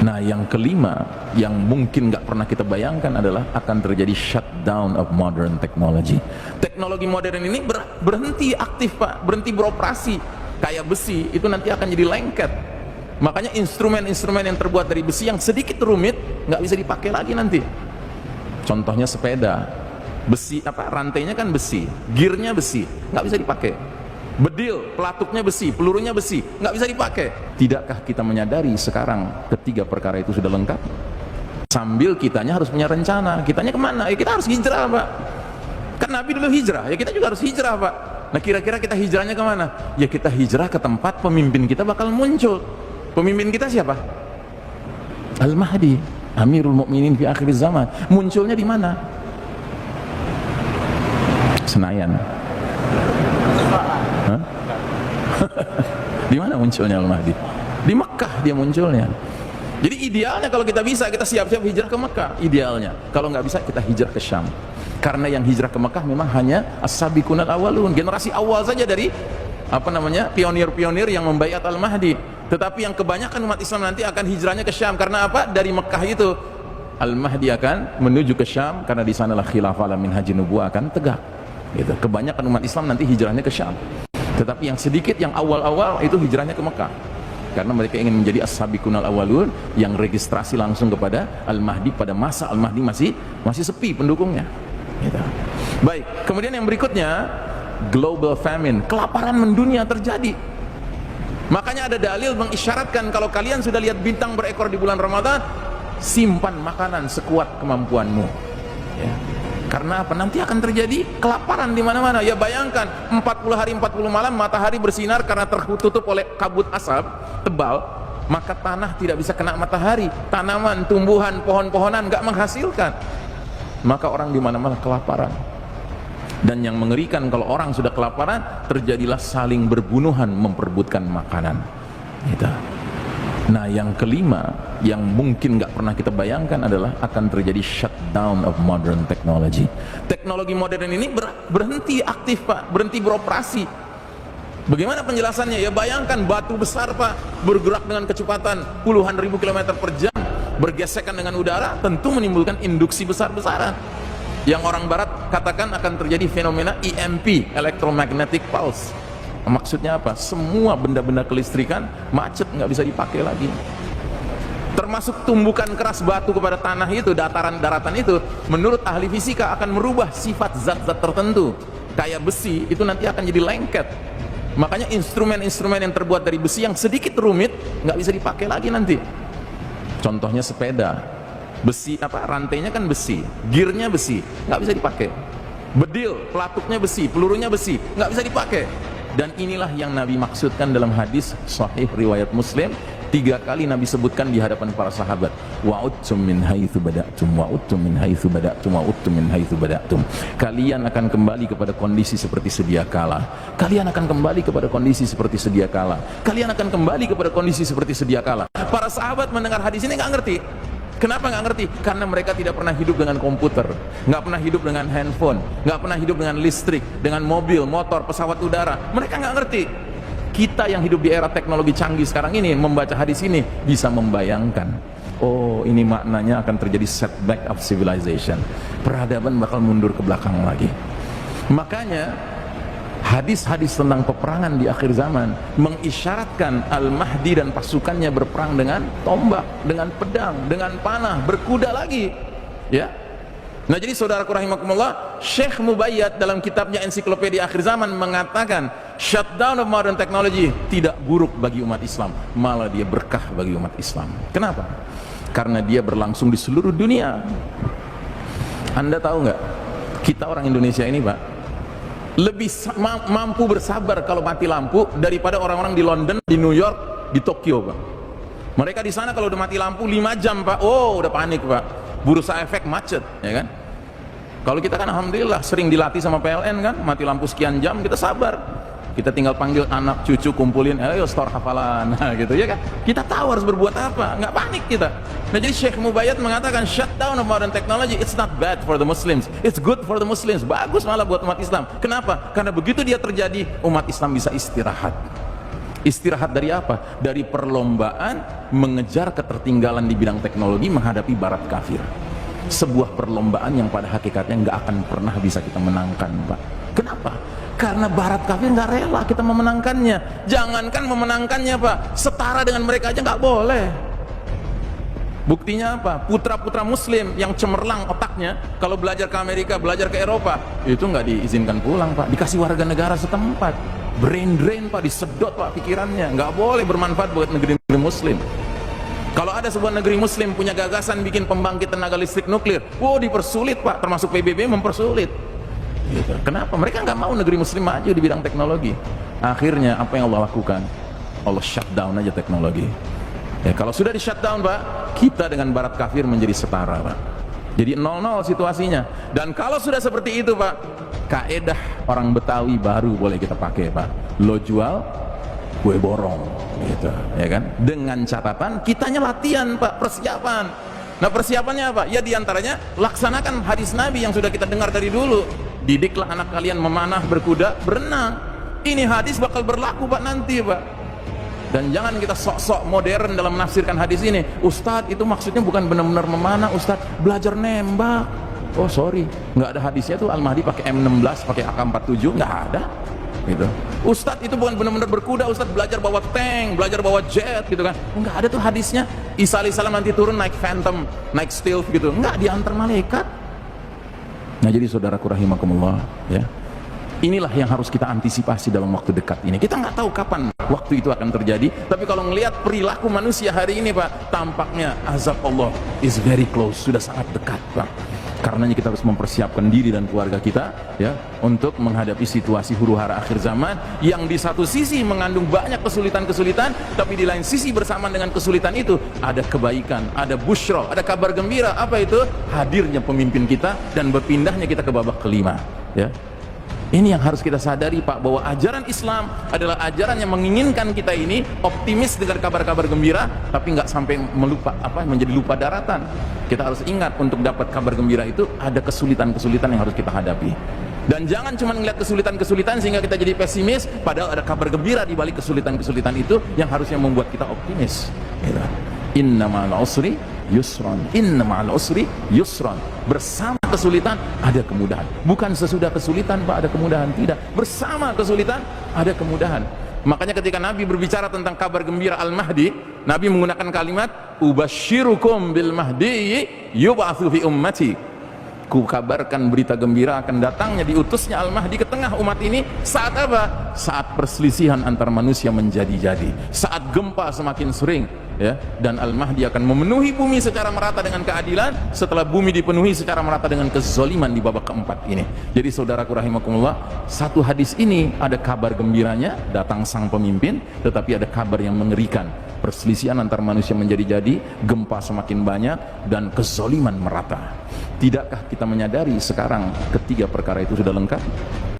Nah, yang kelima yang mungkin nggak pernah kita bayangkan adalah akan terjadi shutdown of modern technology. Teknologi modern ini berhenti aktif, Pak, berhenti beroperasi. Kayak besi itu nanti akan jadi lengket. Makanya instrumen-instrumen yang terbuat dari besi yang sedikit rumit nggak bisa dipakai lagi nanti. Contohnya sepeda, besi rantainya kan besi, gearnya besi, nggak bisa dipakai. Bedil, pelatuknya besi, pelurunya besi, nggak bisa dipakai. Tidakkah kita menyadari sekarang ketiga perkara itu sudah lengkap? Sambil kitanya harus punya rencana. Kitanya kemana? Ya kita harus hijrah, Pak. Kan Nabi dulu hijrah, ya kita juga harus hijrah, Pak. Nah, kira-kira kita hijrahnya kemana? Ya kita hijrah ke tempat pemimpin kita bakal muncul. Pemimpin kita siapa? Al-Mahdi, Amirul Mukminin fi akhir zaman. Munculnya di mana? Senayan. Hah? Di mana munculnya Al-Mahdi? Di Mekah dia munculnya. Jadi idealnya kalau kita bisa, kita siap-siap hijrah ke Mekah. Idealnya. Kalau nggak bisa, kita hijrah ke Syam. Karena yang hijrah ke Mekah memang hanya as-sabiqunal awwalun, generasi awal saja dari pionir-pionir yang membaiat Al-Mahdi. Tetapi yang kebanyakan umat Islam nanti akan hijrahnya ke Syam. Karena apa? Dari Mekah itu Al-Mahdi akan menuju ke Syam, karena di sanalah khilafah ala minhajin nubuwah akan tegak. Gitu. Kebanyakan umat Islam nanti hijrahnya ke Syam. Tetapi yang sedikit, yang awal-awal itu hijrahnya ke Mekah. Karena mereka ingin menjadi as-sabiqunal awwalun yang registrasi langsung kepada Al-Mahdi pada masa Al-Mahdi masih sepi pendukungnya. Gitu. Baik, kemudian yang berikutnya, global famine, kelaparan mendunia terjadi. Makanya ada dalil mengisyaratkan kalau kalian sudah lihat bintang berekor di bulan Ramadan, simpan makanan sekuat kemampuanmu. Ya. Karena apa? Nanti akan terjadi kelaparan di mana-mana. Ya bayangkan 40 hari 40 malam matahari bersinar karena tertutup oleh kabut asap tebal, maka tanah tidak bisa kena matahari, tanaman, tumbuhan, pohon-pohonan nggak menghasilkan. Maka orang di mana-mana kelaparan. Dan yang mengerikan kalau orang sudah kelaparan, terjadilah saling berbunuhan memperebutkan makanan. Gitu. Nah, yang kelima yang mungkin nggak pernah kita bayangkan adalah akan terjadi shutdown of modern technology. Teknologi modern ini berhenti aktif, Pak, berhenti beroperasi. Bagaimana penjelasannya? Ya bayangkan batu besar, Pak, bergerak dengan kecepatan puluhan ribu kilometer per jam, bergesekan dengan udara, tentu menimbulkan induksi besar-besaran. Yang orang barat katakan akan terjadi fenomena EMP, electromagnetic pulse. Maksudnya apa? Semua benda-benda kelistrikan macet, nggak bisa dipakai lagi. Termasuk tumbukan keras batu kepada tanah itu, daratan itu, menurut ahli fisika akan merubah sifat zat-zat tertentu. Kayak besi itu nanti akan jadi lengket. Makanya instrumen-instrumen yang terbuat dari besi yang sedikit rumit nggak bisa dipakai lagi nanti. Contohnya sepeda. Besi rantainya kan besi, gearnya besi, nggak bisa dipakai. Bedil, pelatuknya besi, pelurunya besi, nggak bisa dipakai. Dan inilah yang Nabi maksudkan dalam hadis sahih riwayat Muslim. 3 kali Nabi sebutkan di hadapan para sahabat, wa'udtum min haitsu bada'tum, wa'udtum min haitsu bada'tum, wa'udtum min haitsu bada'tum. Kalian akan kembali kepada kondisi seperti sedia kala. Kalian akan kembali kepada kondisi seperti sedia kala. Kalian akan kembali kepada kondisi seperti sedia kala. Para sahabat mendengar hadis ini nggak ngerti. Kenapa nggak ngerti? Karena mereka tidak pernah hidup dengan komputer, nggak pernah hidup dengan handphone, nggak pernah hidup dengan listrik, dengan mobil, motor, pesawat udara. Mereka nggak ngerti. Kita yang hidup di era teknologi canggih sekarang ini membaca hadis ini bisa membayangkan, oh ini maknanya akan terjadi setback of civilization. Peradaban bakal mundur ke belakang lagi. Makanya hadis-hadis tentang peperangan di akhir zaman mengisyaratkan Al-Mahdi dan pasukannya berperang dengan tombak, dengan pedang, dengan panah, berkuda lagi. Ya. Nah, jadi saudaraku rahimakumullah, Syekh Mubayyad dalam kitabnya Ensiklopedia Akhir Zaman mengatakan shutdown of modern technology tidak buruk bagi umat Islam, malah dia berkah bagi umat Islam. Kenapa? Karena dia berlangsung di seluruh dunia. Anda tahu nggak? Kita orang Indonesia ini, Pak, lebih mampu bersabar kalau mati lampu daripada orang-orang di London, di New York, di Tokyo, Pak. Mereka di sana kalau udah mati lampu 5 jam, Pak, oh udah panik, Pak. Bursa efek macet, ya kan? Kalau kita kan alhamdulillah sering dilatih sama PLN kan, mati lampu sekian jam kita sabar. Kita tinggal panggil anak cucu, kumpulin, ayo store hafalan, nah, gitu ya kan? Kita tahu harus berbuat apa, nggak panik kita. Nah, jadi Syekh Mubayyad mengatakan shutdown of modern technology, it's not bad for the Muslims, it's good for the Muslims, bagus malah buat umat Islam. Kenapa? Karena begitu dia terjadi, umat Islam bisa istirahat. Istirahat dari apa? Dari perlombaan mengejar ketertinggalan di bidang teknologi menghadapi barat kafir. Sebuah perlombaan yang pada hakikatnya nggak akan pernah bisa kita menangkan, Pak. Kenapa? Karena barat kafir nggak rela kita memenangkannya. Jangankan memenangkannya, Pak, setara dengan mereka aja nggak boleh. Buktinya apa? Putra-putra muslim yang cemerlang otaknya, kalau belajar ke Amerika, belajar ke Eropa, itu nggak diizinkan pulang, Pak. Dikasih warga negara setempat. Brain drain, Pak, disedot, Pak, pikirannya. Nggak boleh bermanfaat buat negeri-negeri muslim. Kalau ada sebuah negeri muslim punya gagasan bikin pembangkit tenaga listrik nuklir, dipersulit, Pak, termasuk PBB mempersulit gitu. Kenapa? Mereka nggak mau negeri muslim maju di bidang teknologi. Akhirnya apa yang Allah lakukan? Allah shutdown aja teknologi. Ya, kalau sudah di shutdown, Pak, kita dengan barat kafir menjadi setara, Pak. Jadi 0-0 situasinya. Dan kalau sudah seperti itu, Pak, kaedah orang Betawi baru boleh kita pakai, Pak. Lo jual, gue borong, gitu, ya kan? Dengan catatan kitanya latihan, Pak, persiapan. Nah, persiapannya apa? Ya diantaranya laksanakan hadis Nabi yang sudah kita dengar dari dulu. Didiklah anak kalian memanah, berkuda, berenang. Ini hadis bakal berlaku, Pak, nanti, Pak. Dan jangan kita sok-sok modern dalam menafsirkan hadis ini. Ustadz, itu maksudnya bukan benar-benar memanah, Ustadz, belajar nembak. Oh sorry, nggak ada hadisnya tuh Al-Mahdi pakai M16, pakai AK-47, nggak ada gitu. Ustadz, itu bukan benar-benar berkuda, Ustadz, belajar bawa tank, belajar bawa jet gitu kan. Nggak ada tuh hadisnya. Isa alaihissalam nanti turun naik Phantom, naik Stealth gitu, nggak, diantar malaikat. Nah, jadi saudaraku rahimakumullah, ya, inilah yang harus kita antisipasi dalam waktu dekat ini. Kita nggak tahu kapan waktu itu akan terjadi, tapi kalau melihat perilaku manusia hari ini, Pak, tampaknya azab Allah is very close, sudah sangat dekat, Pak. Karenanya kita harus mempersiapkan diri dan keluarga kita, ya, untuk menghadapi situasi huru-hara akhir zaman yang di satu sisi mengandung banyak kesulitan-kesulitan, tapi di lain sisi bersamaan dengan kesulitan itu ada kebaikan, ada busyra, ada kabar gembira. Apa itu? Hadirnya pemimpin kita dan berpindahnya kita ke babak kelima, ya. Ini yang harus kita sadari, Pak, bahwa ajaran Islam adalah ajaran yang menginginkan kita ini optimis dengan kabar-kabar gembira, tapi nggak sampai menjadi lupa daratan. Kita harus ingat untuk dapat kabar gembira itu ada kesulitan-kesulitan yang harus kita hadapi. Dan jangan cuma melihat kesulitan-kesulitan sehingga kita jadi pesimis, padahal ada kabar gembira di balik kesulitan-kesulitan itu yang harusnya membuat kita optimis. Inna ma'al usri yusran, inna ma'al usri yusran. Bersama kesulitan ada kemudahan. Bukan sesudah kesulitan, Pak, ada kemudahan. Tidak, bersama kesulitan ada kemudahan. Makanya ketika Nabi berbicara tentang kabar gembira Al-Mahdi, Nabi menggunakan kalimat ubasyirukum bil mahdi yub'atsu fi ummati. Ku kabarkan berita gembira akan datangnya, diutusnya Al-Mahdi ke tengah umat ini saat apa? Saat perselisihan antar manusia menjadi-jadi, saat gempa semakin sering, ya, dan Al-Mahdi akan memenuhi bumi secara merata dengan keadilan setelah bumi dipenuhi secara merata dengan kezaliman di babak keempat ini. Jadi saudaraku rahimakumullah, satu hadis ini ada kabar gembiranya, datang sang pemimpin, tetapi ada kabar yang mengerikan. Perselisihan antar manusia menjadi-jadi, gempa semakin banyak, dan kezaliman merata. Tidakkah kita menyadari sekarang ketiga perkara itu sudah lengkap?